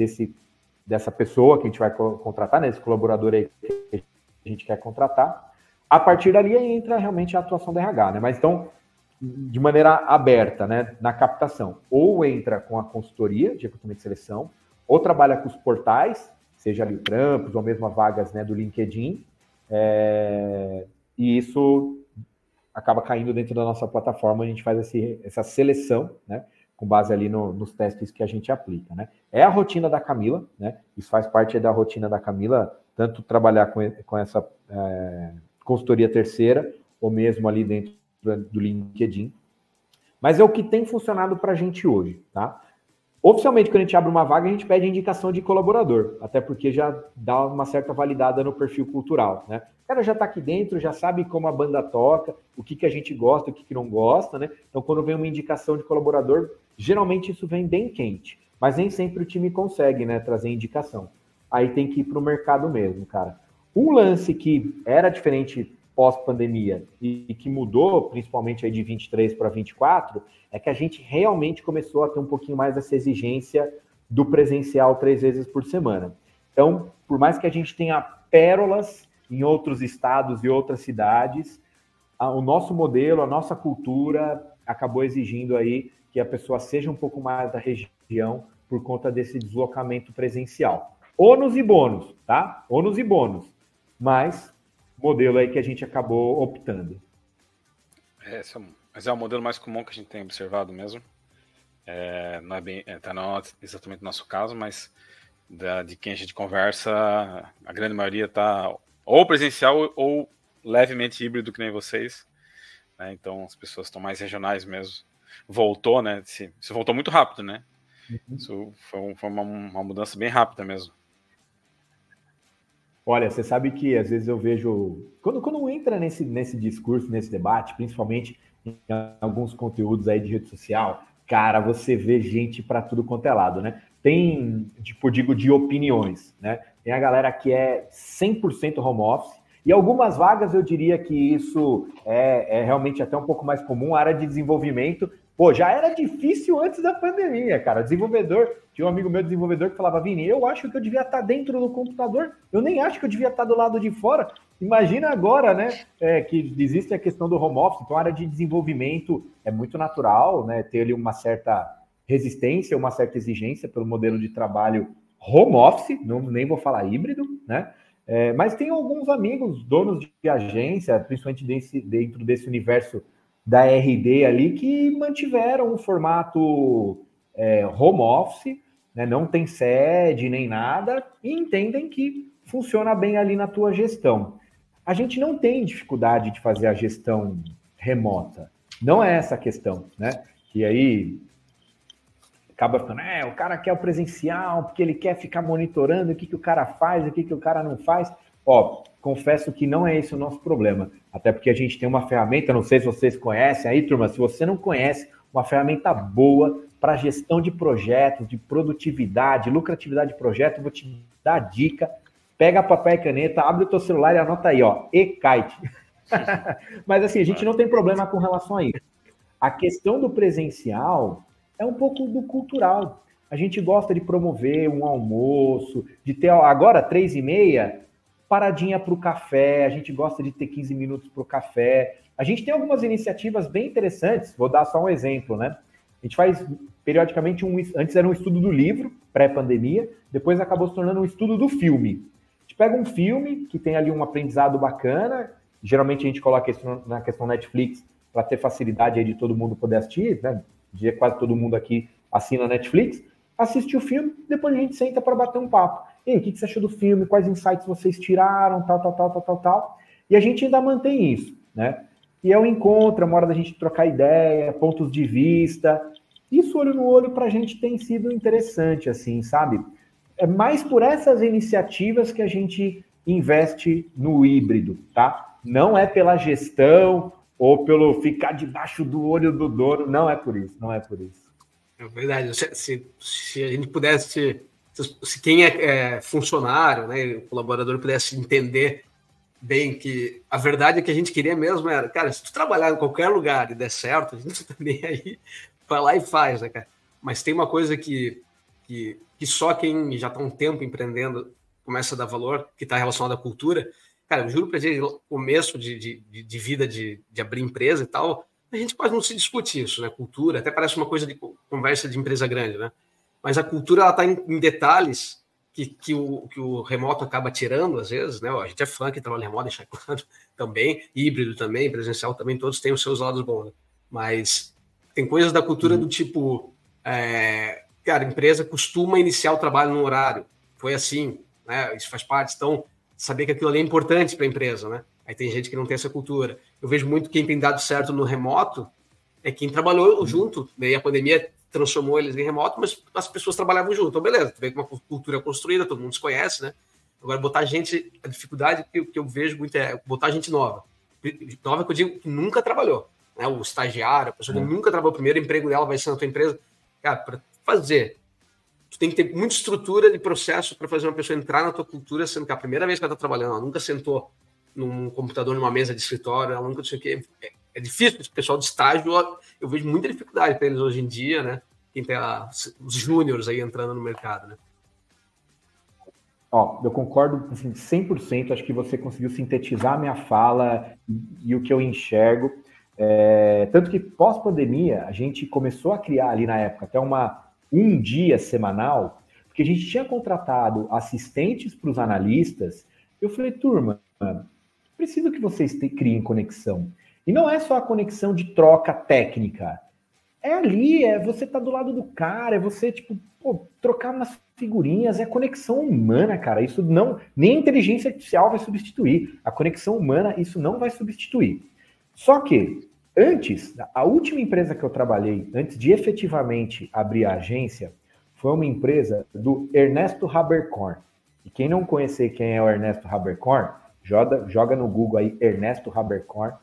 dessa pessoa que a gente vai contratar, né, esse colaborador aí que a gente quer contratar. A partir dali entra realmente a atuação da RH, né? Mas então, de maneira aberta, né, na captação, ou entra com a consultoria de recrutamento e seleção, ou trabalha com os portais, seja ali o Trampos ou mesmo as vagas, né, do LinkedIn, e isso acaba caindo dentro da nossa plataforma, a gente faz essa seleção, né, com base ali nos testes que a gente aplica, né? É a rotina da Camila, né? Isso faz parte da rotina da Camila, tanto trabalhar com essa consultoria terceira, ou mesmo ali dentro do LinkedIn. Mas é o que tem funcionado para a gente hoje, tá? Oficialmente, quando a gente abre uma vaga, a gente pede indicação de colaborador, até porque já dá uma certa validada no perfil cultural, né? O cara já está aqui dentro, já sabe como a banda toca, o que a gente gosta, o que não gosta, né? Então, quando vem uma indicação de colaborador, geralmente isso vem bem quente, mas nem sempre o time consegue, né, trazer indicação. Aí tem que ir para o mercado mesmo, cara. Um lance que era diferente pós-pandemia e que mudou, principalmente aí de 23 para 24, é que a gente realmente começou a ter um pouquinho mais essa exigência do presencial 3 vezes por semana. Então, por mais que a gente tenha pérolas em outros estados e outras cidades, o nosso modelo, a nossa cultura acabou exigindo aí que a pessoa seja um pouco mais da região por conta desse deslocamento presencial. Ônus e bônus, tá? Ônus e bônus. Mas, modelo aí que a gente acabou optando. Mas é o modelo mais comum que a gente tem observado mesmo. Não é bem, não é exatamente o nosso caso, mas de quem a gente conversa, a grande maioria está ou presencial ou levemente híbrido, que nem vocês, né? Então as pessoas estão mais regionais mesmo. Voltou, né? Isso voltou muito rápido, né? Uhum. Isso foi uma mudança bem rápida mesmo. Olha, você sabe que às vezes eu vejo... Quando entra nesse discurso, nesse debate, principalmente em alguns conteúdos aí de rede social, cara, você vê gente para tudo quanto é lado, né? Tem, tipo, digo, de opiniões, né? Tem a galera que é 100% home office, e algumas vagas eu diria que isso é realmente até um pouco mais comum, a área de desenvolvimento. Pô, já era difícil antes da pandemia, cara. Desenvolvedor, tinha um amigo meu desenvolvedor que falava, Vini, eu acho que eu devia estar dentro do computador, eu nem acho que eu devia estar do lado de fora. Imagina agora, né, que existe a questão do home office, então a área de desenvolvimento é muito natural, né, ter ali uma certa resistência, uma certa exigência pelo modelo de trabalho home office, nem vou falar híbrido, né, mas tem alguns amigos, donos de agência, principalmente dentro desse universo da RD ali, que mantiveram um formato home office, né, não tem sede nem nada, e entendem que funciona bem ali na tua gestão. A gente não tem dificuldade de fazer a gestão remota, não é essa a questão, né? E aí acaba ficando, o cara quer o presencial, porque ele quer ficar monitorando o que o cara faz, o que o cara não faz. Ó, confesso que não é esse o nosso problema, até porque a gente tem uma ferramenta, não sei se vocês conhecem aí, turma, se você não conhece, uma ferramenta boa para gestão de projetos, de produtividade, lucratividade de projeto, vou te dar a dica, pega papel e caneta, abre o teu celular e anota aí, ó, e-kite. Mas assim, a gente não tem problema com relação a isso. A questão do presencial é um pouco do cultural. A gente gosta de promover um almoço, de ter agora 3h30, paradinha para o café, a gente gosta de ter 15 minutos para o café. A gente tem algumas iniciativas bem interessantes, vou dar só um exemplo, né? A gente faz periodicamente antes era um estudo do livro, pré-pandemia, depois acabou se tornando um estudo do filme. A gente pega um filme que tem ali um aprendizado bacana, geralmente a gente coloca isso na questão Netflix para ter facilidade aí de todo mundo poder assistir, né? Quase todo mundo aqui assina Netflix, assiste o filme, depois a gente senta para bater um papo. E aí, o que você achou do filme? Quais insights vocês tiraram? Tal. E a gente ainda mantém isso, né? E é um encontro, uma hora da gente trocar ideia, pontos de vista. Isso, olho no olho, para a gente tem sido interessante, assim, sabe? É mais por essas iniciativas que a gente investe no híbrido, tá? Não é pela gestão ou pelo ficar debaixo do olho do dono, não é por isso. É verdade. Se a gente pudesse, se quem é funcionário, né, colaborador, pudesse entender bem que a verdade é que a gente queria mesmo era, cara, se tu trabalhar em qualquer lugar e der certo, a gente tá nem aí, vai lá e faz, né, cara? Mas tem uma coisa que só quem já está um tempo empreendendo começa a dar valor, que está relacionado à cultura. Cara, eu juro para gente, no começo de vida de abrir empresa e tal, a gente quase não se discute isso, né? Cultura, até parece uma coisa de conversa de empresa grande, né? Mas a cultura, ela está em detalhes que o remoto acaba tirando, às vezes, né? A gente é fã que trabalha remoto, deixa claro, também, híbrido também, presencial também, todos têm os seus lados bons, né? Mas tem coisas da cultura do tipo, cara, a empresa costuma iniciar o trabalho no horário, foi assim, né? Isso faz parte, então, saber que aquilo ali é importante para a empresa, né? Aí tem gente que não tem essa cultura. Eu vejo muito quem tem dado certo no remoto é quem trabalhou junto, daí a pandemia transformou eles em remoto, mas as pessoas trabalhavam junto. Então, beleza, tu vê que uma cultura construída, todo mundo se conhece, né? Agora, botar gente, a dificuldade que eu vejo muito é botar gente nova. Nova que eu digo que nunca trabalhou, né? O estagiário, a pessoa que nunca trabalhou, o primeiro emprego dela vai ser na tua empresa. Cara, para fazer, tu tem que ter muita estrutura de processo para fazer uma pessoa entrar na tua cultura, sendo que a primeira vez que ela está trabalhando, ela nunca sentou num computador, numa mesa de escritório, ela nunca sei o quê. É difícil, o pessoal de estágio, eu vejo muita dificuldade para eles hoje em dia, né? Quem tem os júniores aí entrando no mercado, né? Ó, eu concordo assim, 100%, acho que você conseguiu sintetizar a minha fala e o que eu enxergo. Tanto que pós-pandemia, a gente começou a criar ali na época até um dia semanal, porque a gente tinha contratado assistentes para os analistas. Eu falei, turma, preciso que vocês criem conexão. E não é só a conexão de troca técnica. É ali, você tá do lado do cara, é você, tipo, trocar umas figurinhas, é conexão humana, cara. Isso não, nem a inteligência artificial vai substituir. A conexão humana, isso não vai substituir. Só que, antes, a última empresa que eu trabalhei, antes de efetivamente abrir a agência, foi uma empresa do Ernesto Haberkorn. E quem não conhecer quem é o Ernesto Haberkorn, joga no Google aí, Ernesto Haberkorn.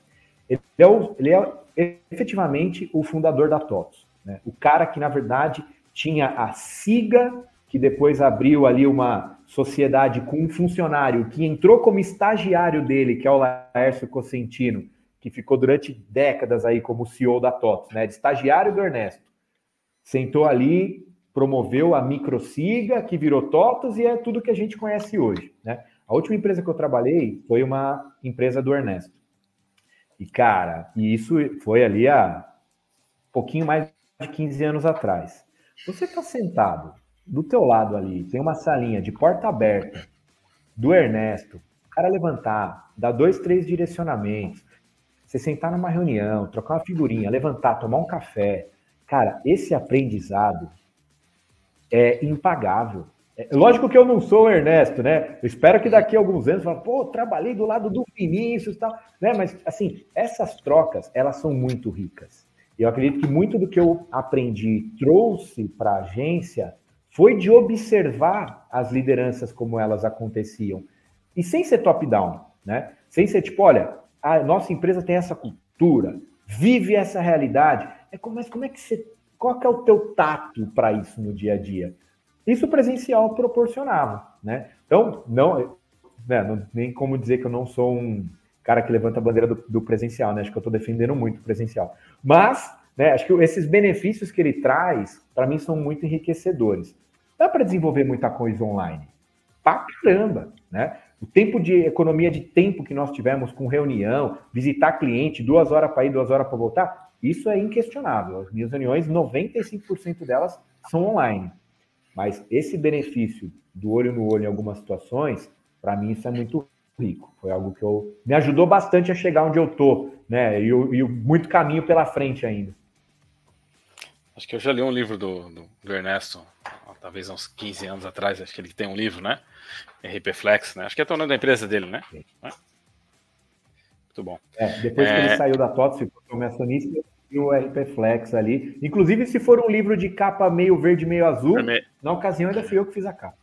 Ele é efetivamente o fundador da TOTOS, né? O cara que, na verdade, tinha a SIGA, que depois abriu ali uma sociedade com um funcionário que entrou como estagiário dele, que é o Laércio Cosentino, que ficou durante décadas aí como CEO da TOTOS, né? De estagiário do Ernesto. Sentou ali, promoveu a MicroSiga, que virou TOTOS e é tudo que a gente conhece hoje, né? A última empresa que eu trabalhei foi uma empresa do Ernesto. E, cara, isso foi ali há pouquinho mais de 15 anos atrás. Você está sentado do teu lado ali, tem uma salinha de porta aberta do Ernesto, o cara levantar, dar 2, 3 direcionamentos, você sentar numa reunião, trocar uma figurinha, levantar, tomar um café. Cara, esse aprendizado é impagável. Lógico que eu não sou o Ernesto, né? Eu espero que daqui a alguns anos fale, trabalhei do lado do Vinícius e tal, né? Mas, assim, essas trocas, elas são muito ricas. Eu acredito que muito do que eu aprendi, trouxe para a agência, foi de observar as lideranças como elas aconteciam. E sem ser top-down, né? Sem ser tipo, olha, a nossa empresa tem essa cultura, vive essa realidade. Mas como é que você... Qual que é o teu tato para isso no dia a dia? Isso presencial proporcionava, né? Então, não, nem como dizer que eu não sou um cara que levanta a bandeira do presencial, né? Acho que eu estou defendendo muito o presencial. Mas, né, acho que esses benefícios que ele traz, para mim, são muito enriquecedores. Dá para desenvolver muita coisa online? Pra caramba, né? O tempo de economia de tempo que nós tivemos com reunião, visitar cliente, 2 horas para ir, 2 horas para voltar, Isso é inquestionável. As minhas reuniões, 95% delas são online. Mas esse benefício do olho no olho em algumas situações, para mim isso é muito rico. Foi algo que me ajudou bastante a chegar onde eu tô, né? E muito caminho pela frente ainda. Acho que eu já li um livro do Ernesto, talvez uns 15 anos atrás, acho que ele tem um livro, né? RP Flex, né? Acho que é o nome da empresa dele, né? Muito bom. Depois que ele saiu da TOTS, ficou como acionista, e o RP Flex ali. Inclusive, se for um livro de capa meio verde, meio azul, na ocasião ainda fui eu que fiz a capa.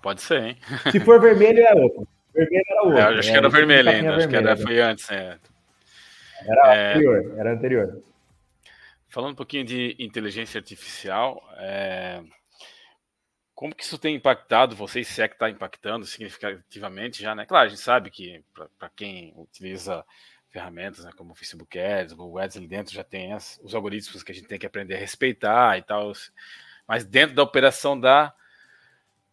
Pode ser, hein? Se for vermelho, é outro. Vermelho era outro. Acho que era vermelho ainda, acho que foi antes. Era anterior. Falando um pouquinho de inteligência artificial, como que isso tem impactado vocês, se é que está impactando significativamente já, né? Claro, a gente sabe que para quem utiliza ferramentas, né, como o Facebook Ads, o Google Ads ali dentro já tem os algoritmos que a gente tem que aprender a respeitar e tal, mas dentro da operação da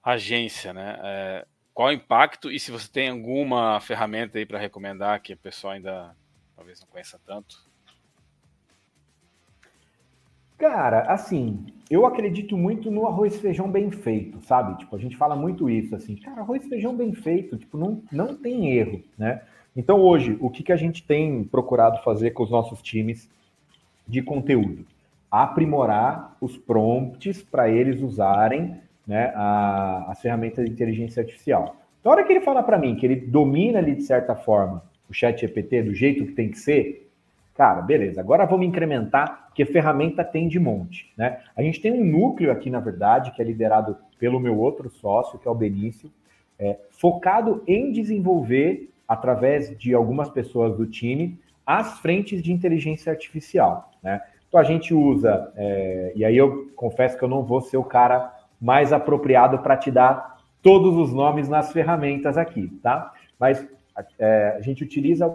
agência, né? Qual o impacto e se você tem alguma ferramenta aí para recomendar que o pessoal ainda talvez não conheça tanto? Cara, assim, eu acredito muito no arroz e feijão bem feito, sabe? Tipo, a gente fala muito isso, assim, cara, arroz e feijão bem feito, tipo, não tem erro, né? Então, hoje, o que a gente tem procurado fazer com os nossos times de conteúdo? Aprimorar os prompts para eles usarem, né, as ferramentas de inteligência artificial. Na hora que ele fala para mim que ele domina ali, de certa forma, o ChatGPT do jeito que tem que ser, cara, beleza, agora vamos incrementar, porque ferramenta tem de monte, né? A gente tem um núcleo aqui, na verdade, que é liderado pelo meu outro sócio, que é o Benício, focado em desenvolver, através de algumas pessoas do time, as frentes de inteligência artificial, né? Então a gente usa, e aí eu confesso que eu não vou ser o cara mais apropriado para te dar todos os nomes nas ferramentas aqui, tá? Mas a gente utiliza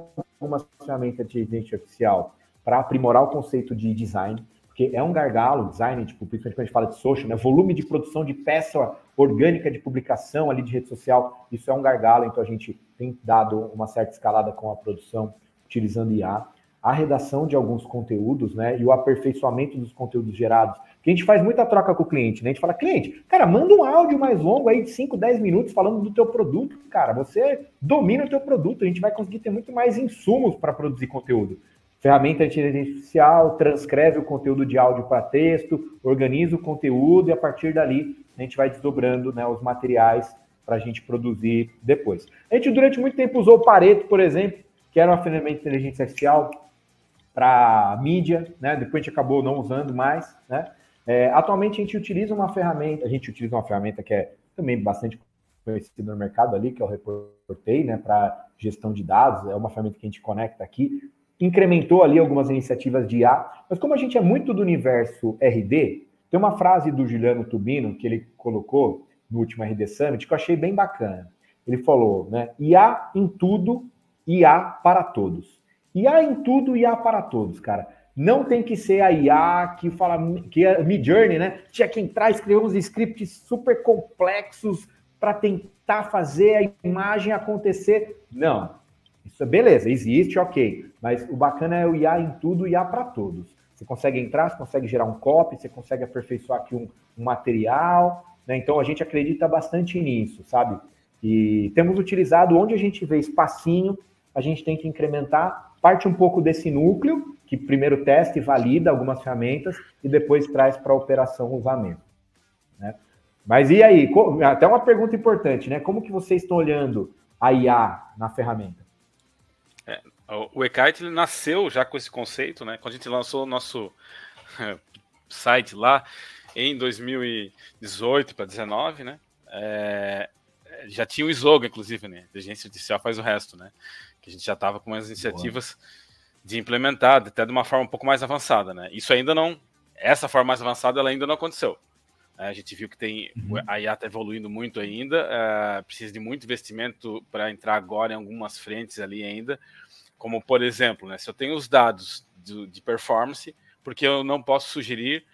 algumas ferramentas de inteligência artificial para aprimorar o conceito de design, porque é um gargalo, design, tipo, principalmente quando a gente fala de social, né? Volume de produção de peça orgânica de publicação ali de rede social, isso é um gargalo, então a gente tem dado uma certa escalada com a produção utilizando IA, a redação de alguns conteúdos, né? E o aperfeiçoamento dos conteúdos gerados, porque a gente faz muita troca com o cliente, né? A gente fala, cliente, cara, manda um áudio mais longo aí de 5, 10 minutos falando do teu produto, cara, você domina o teu produto, a gente vai conseguir ter muito mais insumos para produzir conteúdo. Ferramenta de inteligência artificial, transcreve o conteúdo de áudio para texto, organiza o conteúdo e a partir dali a gente vai desdobrando, né, os materiais para a gente produzir depois. A gente durante muito tempo usou o Pareto, por exemplo, que era uma ferramenta de inteligência artificial para mídia, né? Depois a gente acabou não usando mais, né? Atualmente a gente utiliza uma ferramenta que é também bastante conhecida no mercado ali, que é o Reportei, né? Para gestão de dados, é uma ferramenta que a gente conecta aqui, incrementou ali algumas iniciativas de IA, mas como a gente é muito do universo RD, tem uma frase do Juliano Tubino que ele colocou no último RD Summit que eu achei bem bacana. Ele falou, né? IA em tudo, IA para todos. IA em tudo, IA para todos, cara. Não tem que ser a IA que fala que é Midjourney, né? Tinha que entrar e escrever uns scripts super complexos para tentar fazer a imagem acontecer. Não. Isso é beleza, existe, ok. Mas o bacana é o IA em tudo, IA para todos. Você consegue entrar, você consegue gerar um copy, você consegue aperfeiçoar aqui um material, né? Então a gente acredita bastante nisso, sabe? E temos utilizado onde a gente vê espacinho, a gente tem que incrementar, parte um pouco desse núcleo, que primeiro testa e valida algumas ferramentas e depois traz para a operação usamento, né? Mas e aí? Até uma pergunta importante, né? Como que vocês estão olhando a IA na ferramenta? O eKite ele nasceu já com esse conceito, né? Quando a gente lançou o nosso site lá em 2018 para 2019, né? Já tinha o slogan, inclusive, né? Inteligência artificial faz o resto, né? Que a gente já estava com umas iniciativas de implementar, até de uma forma um pouco mais avançada, né? Isso ainda não... Essa forma mais avançada, ela ainda não aconteceu. A gente viu que tem a IA está evoluindo muito ainda, precisa de muito investimento para entrar agora em algumas frentes ali ainda, como, por exemplo, né, se eu tenho os dados de performance, porque eu não posso sugerir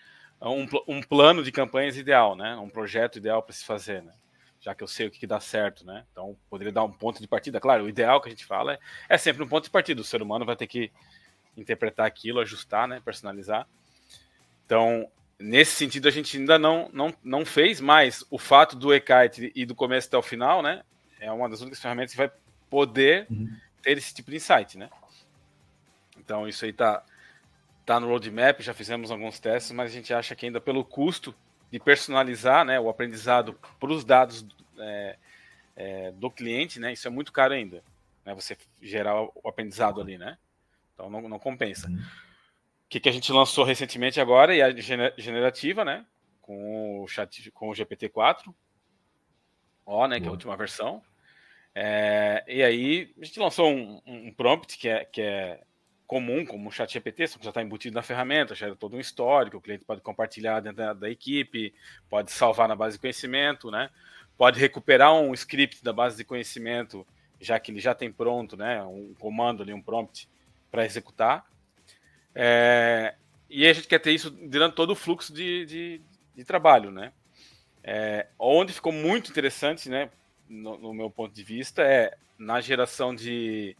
um plano de campanhas ideal, né, um projeto ideal para se fazer, né, já que eu sei o que dá certo, né, então poderia dar um ponto de partida. Claro, o ideal que a gente fala é sempre um ponto de partida, o ser humano vai ter que interpretar aquilo, ajustar, né, personalizar. Então, nesse sentido, a gente ainda não fez, mas o fato do eKite e do começo até o final, né, é uma das únicas ferramentas que vai poder ter esse tipo de insight, né? Então, isso aí tá no roadmap, já fizemos alguns testes, mas a gente acha que ainda pelo custo de personalizar, né, o aprendizado para os dados do cliente, né, isso é muito caro ainda, né, você gerar o aprendizado ali, né? Então, não compensa. O que a gente lançou recentemente agora é a generativa, né, com o GPT-4, né, que é a última versão. E aí a gente lançou um prompt que é comum, como o ChatGPT, só que já está embutido na ferramenta, gera todo um histórico, o cliente pode compartilhar dentro da equipe, pode salvar na base de conhecimento, né? Pode recuperar um script da base de conhecimento, já que ele já tem pronto, né, um comando ali, um prompt para executar. E a gente quer ter isso durante todo o fluxo de trabalho, né? Onde ficou muito interessante, né, no meu ponto de vista, é na geração de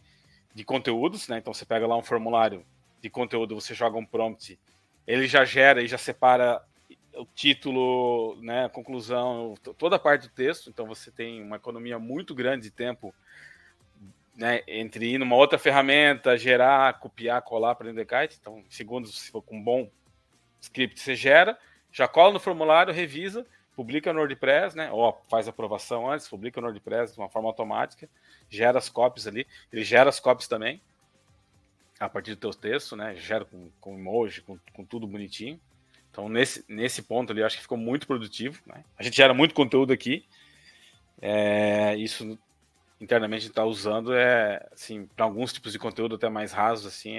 conteúdos, né? Então você pega lá um formulário de conteúdo, você joga um prompt, ele já gera e já separa o título, né, a conclusão, toda a parte do texto. Então você tem uma economia muito grande de tempo, né, entre ir numa outra ferramenta, gerar, copiar, colar para dentro do eKite. Então, segundos, se for com um bom script, você gera, já cola no formulário, revisa, publica no WordPress, né? Ou faz aprovação antes, publica no WordPress de uma forma automática, gera as copies ali, ele gera as copies também a partir do teu texto, né? Gera com emoji, com tudo bonitinho. Então, nesse ponto ali, eu acho que ficou muito produtivo, né? A gente gera muito conteúdo aqui, isso internamente a gente está usando, assim, para alguns tipos de conteúdo até mais rasos, assim,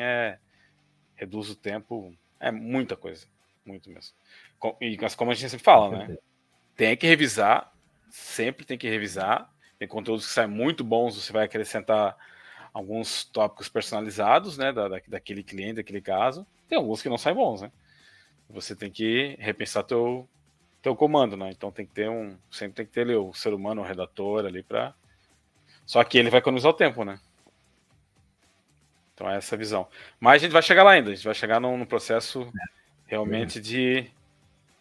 reduz o tempo, muita coisa, muito mesmo. E como a gente sempre fala, né? Tem que revisar, sempre tem que revisar. Tem conteúdos que saem muito bons, você vai acrescentar alguns tópicos personalizados, né, daquele cliente, daquele caso. Tem alguns que não saem bons, né? Você tem que repensar teu comando, né? Então sempre tem que ter ali o ser humano, o redator ali para. Só que ele vai economizar o tempo, né? Então é essa a visão. Mas a gente vai chegar lá ainda, a gente vai chegar num processo realmente de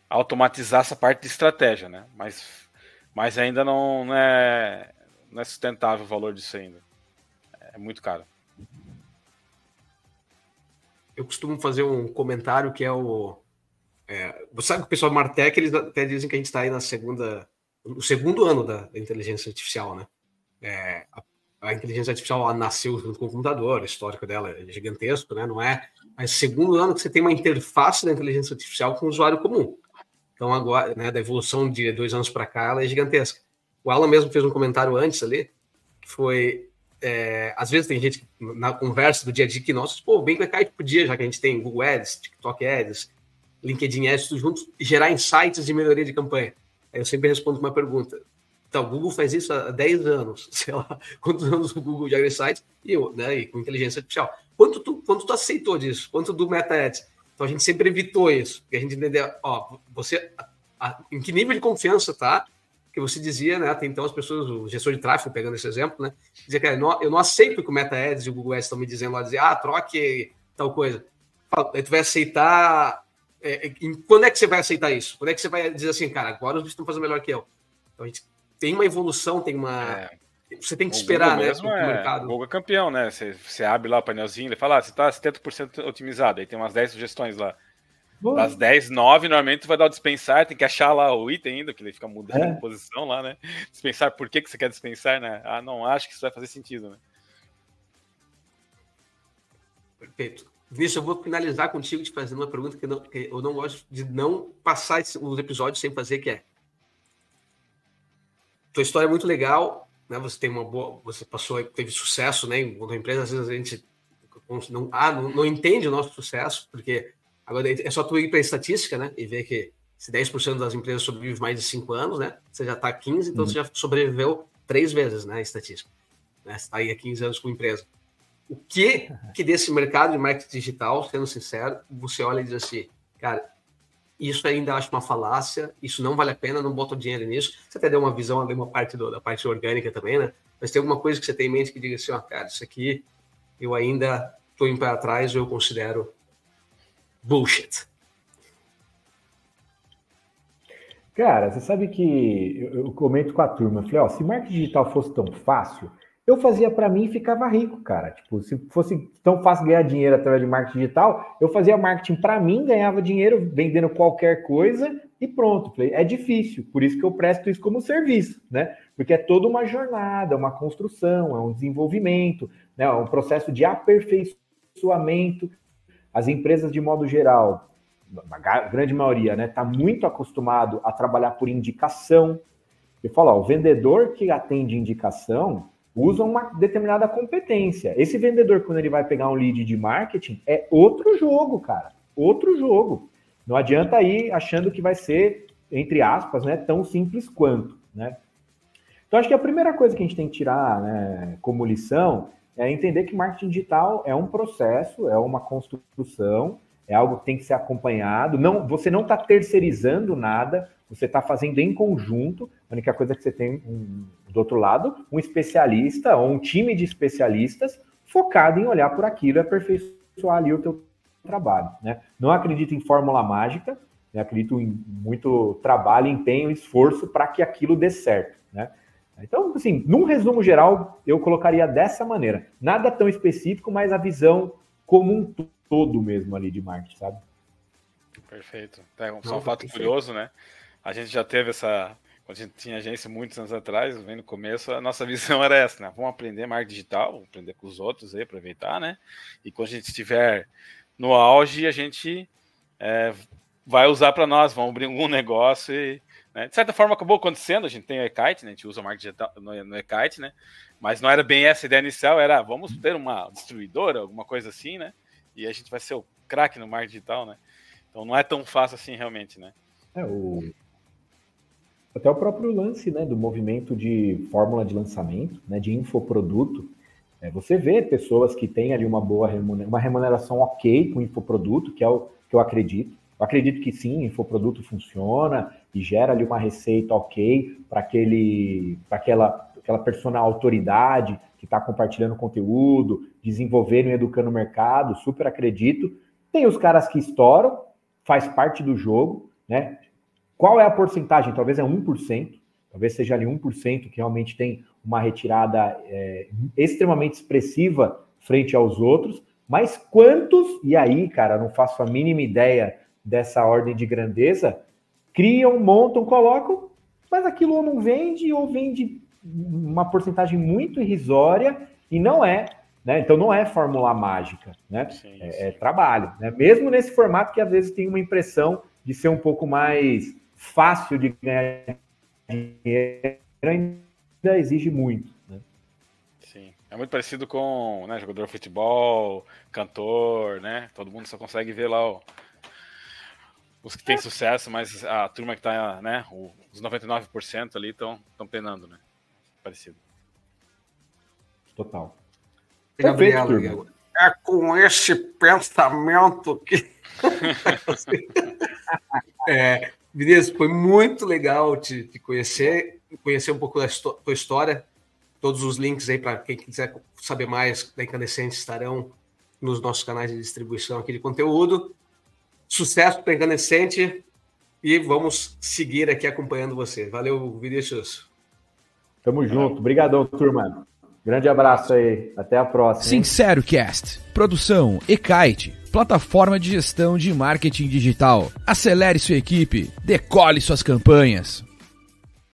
automatizar essa parte de estratégia, né? Mas ainda não é sustentável o valor disso ainda. É muito caro. Eu costumo fazer um comentário que você sabe que o pessoal do Martech, eles até dizem que a gente está aí no segundo ano da inteligência artificial, né? A inteligência artificial, ela nasceu junto com o computador, o histórico dela é gigantesco, né? Não é? Mas segundo ano que você tem uma interface da inteligência artificial com o usuário comum. Então, agora, né, da evolução de 2 anos para cá, ela é gigantesca. O Alan mesmo fez um comentário antes ali, que foi, às vezes tem gente na conversa do dia a dia que, nossa, bem que o eKite podia, já que a gente tem Google Ads, TikTok Ads, LinkedIn Ads, tudo juntos, gerar insights de melhoria de campanha. Aí eu sempre respondo com uma pergunta. Então, o Google faz isso há 10 anos, sei lá, quantos anos o Google gera insights, e com inteligência artificial. Quanto tu aceitou disso? Quanto do Meta Ads? Então, a gente sempre evitou isso, porque a gente entendeu, em que nível de confiança tá, que você dizia, né, até então as pessoas, o gestor de tráfego, pegando esse exemplo, né, dizia que eu não aceito que o Meta Ads e o Google Ads estão me dizendo lá, dizer, troque tal coisa. Aí tu vai aceitar, quando é que você vai aceitar isso? Quando é que você vai dizer assim, cara, agora os bichos estão fazendo melhor que eu? Então, a gente tem uma evolução, tem uma... Você tem que esperar, né? Mesmo mercado. O Google é campeão, né? Você abre lá o painelzinho, ele fala, você está 70% otimizado, aí tem umas 10 sugestões lá. Das 10, 9, normalmente tu vai dar o dispensar, tem que achar lá o item ainda, que ele fica mudando de posição lá, né? Dispensar, por que você quer dispensar, né? Não acho que isso vai fazer sentido, né? Perfeito. Vinícius, eu vou finalizar contigo te fazendo uma pergunta que eu não gosto de não passar os episódios sem fazer, que é: tua história é muito legal, né? Você tem teve sucesso, né? Em uma empresa, às vezes a gente não entende o nosso sucesso, porque agora é só tu ir para a estatística, né? E ver que se 10% das empresas sobrevivem mais de 5 anos, né? Você já está 15, então você já sobreviveu 3 vezes, né? A estatística. Né? Você está aí há 15 anos com a empresa. O que desse mercado de marketing digital, sendo sincero, você olha e diz assim, cara, isso ainda acho uma falácia, isso não vale a pena, não bota o dinheiro nisso. Você até deu uma visão ali, uma parte da parte orgânica também, né? Mas tem alguma coisa que você tem em mente que diga assim, cara, isso aqui eu ainda estou indo para trás, eu considero bullshit. Cara, você sabe que eu comento com a turma, falei, ó, se marketing digital fosse tão fácil, eu fazia para mim e ficava rico, cara. Tipo, se fosse tão fácil ganhar dinheiro através de marketing digital, eu fazia marketing para mim, ganhava dinheiro vendendo qualquer coisa e pronto. Falei, é difícil, por isso que eu presto isso como serviço, né? Porque é toda uma jornada, uma construção, é um desenvolvimento, né? É um processo de aperfeiçoamento. As empresas, de modo geral, a grande maioria, né, tá muito acostumado a trabalhar por indicação. Eu falo, ó, o vendedor que atende indicação usa uma determinada competência. Esse vendedor, quando ele vai pegar um lead de marketing, é outro jogo, cara. Outro jogo. Não adianta ir achando que vai ser, entre aspas, né, tão simples quanto, né? Então, acho que a primeira coisa que a gente tem que tirar, né, como lição é entender que marketing digital é um processo, é uma construção, é algo que tem que ser acompanhado. Não, você não está terceirizando nada, você está fazendo em conjunto. A única coisa que você tem do outro lado, um especialista ou um time de especialistas focado em olhar por aquilo e aperfeiçoar ali o teu trabalho, né? Não acredito em fórmula mágica, né? Acredito em muito trabalho, empenho, esforço para que aquilo dê certo, né? Então, assim, num resumo geral, eu colocaria dessa maneira. Nada tão específico, mas a visão como um todo mesmo ali de marketing, sabe? Perfeito. Só um fato curioso, né? A gente já teve essa... Quando a gente tinha agência muitos anos atrás, bem no começo, a nossa visão era essa, né? Vamos aprender marketing digital, vamos aprender com os outros aí, aproveitar, né? E quando a gente estiver no auge, a gente vai usar para nós, vamos abrir algum negócio e... Né? De certa forma, acabou acontecendo, a gente tem o eKite, né? A gente usa o marketing digital no eKite, né? Mas não era bem essa a ideia inicial, era vamos ter uma distribuidora, alguma coisa assim, né? E a gente vai ser o craque no marketing digital, né? Então não é tão fácil assim realmente, né? Até o próprio lance, né, do movimento de fórmula de lançamento, né, de infoproduto. Você vê pessoas que têm ali uma remuneração ok com infoproduto, que é o que eu acredito. Eu acredito que sim, infoproduto funciona e gera ali uma receita ok para aquela persona autoridade que está compartilhando conteúdo, desenvolvendo e educando o mercado, super acredito. Tem os caras que estouram, faz parte do jogo, né? Qual é a porcentagem? Talvez é 1%, talvez seja ali 1% que realmente tem uma retirada extremamente expressiva frente aos outros, mas quantos, e aí, cara, não faço a mínima ideia dessa ordem de grandeza, criam, montam, colocam, mas aquilo ou não vende, ou vende uma porcentagem muito irrisória, e não é, né? Então não é fórmula mágica, né? Sim. É trabalho, né? Mesmo nesse formato que às vezes tem uma impressão de ser um pouco mais fácil de ganhar dinheiro, ainda exige muito, né? Sim, é muito parecido com, né, jogador de futebol, cantor, né? Todo mundo só consegue ver lá os que têm sucesso, mas a turma que tá, né, os 99% ali estão penando, né? Parecido. Total. Gabriel, é com esse pensamento que... Vinícius, foi muito legal te conhecer um pouco da tua história. Todos os links aí para quem quiser saber mais da Incandescente estarão nos nossos canais de distribuição aqui de conteúdo. Sucesso para a Incandescente e vamos seguir aqui acompanhando você. Valeu, Vinícius. Tamo junto. Obrigadão, turma. Grande abraço aí. Até a próxima. Sincero Cast. Produção eKite. Plataforma de gestão de marketing digital. Acelere sua equipe. Decole suas campanhas.